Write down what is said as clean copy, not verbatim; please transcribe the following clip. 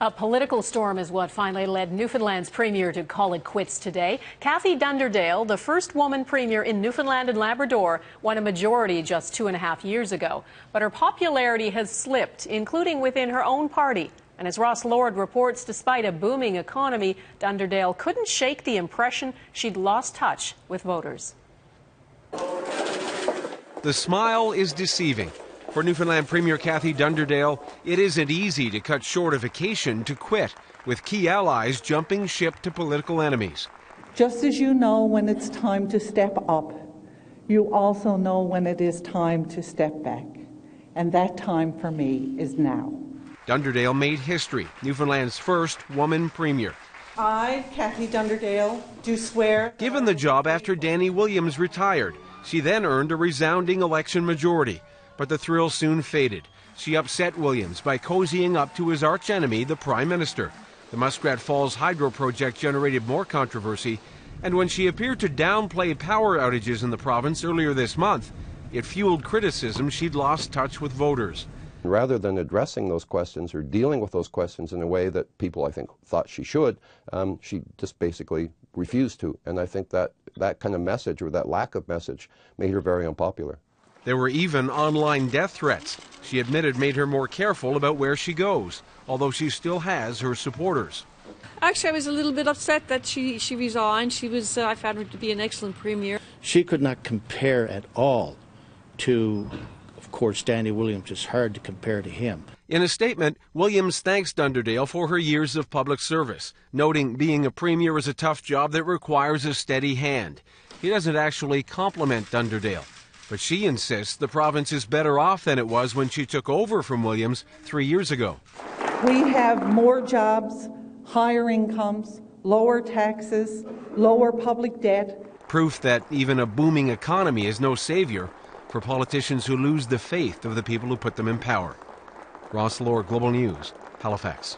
A political storm is what finally led Newfoundland's premier to call it quits today. Kathy Dunderdale, the first woman premier in Newfoundland and Labrador, won a majority just 2.5 years ago. But her popularity has slipped, including within her own party. And as Ross Lord reports, despite a booming economy, Dunderdale couldn't shake the impression she'd lost touch with voters. The smile is deceiving. For Newfoundland Premier Kathy Dunderdale, it isn't easy to cut short a vacation to quit, with key allies jumping ship to political enemies. Just as you know when it's time to step up, you also know when it is time to step back. And that time for me is now. Dunderdale made history, Newfoundland's first woman premier. I, Kathy Dunderdale, do swear. Given the job after Danny Williams retired, she then earned a resounding election majority. But the thrill soon faded. She upset Williams by cozying up to his archenemy, the Prime Minister. The Muskrat Falls hydro project generated more controversy, and when she appeared to downplay power outages in the province earlier this month, it fueled criticism she'd lost touch with voters. Rather than addressing those questions or dealing with those questions in a way that people, I think, thought she should, she just basically refused to. And I think that kind of message, or that lack of message, made her very unpopular. There were even online death threats. She admitted made her more careful about where she goes, although she still has her supporters. Actually, I was a little bit upset that she resigned. I found her to be an excellent premier. She could not compare at all to, of course, Danny Williams. It's hard to compare to him. In a statement, Williams thanks Dunderdale for her years of public service, noting being a premier is a tough job that requires a steady hand. He doesn't actually compliment Dunderdale, but she insists the province is better off than it was when she took over from Williams 3 years ago. We have more jobs, higher incomes, lower taxes, lower public debt. Proof that even a booming economy is no savior for politicians who lose the faith of the people who put them in power. Ross Lord, Global News, Halifax.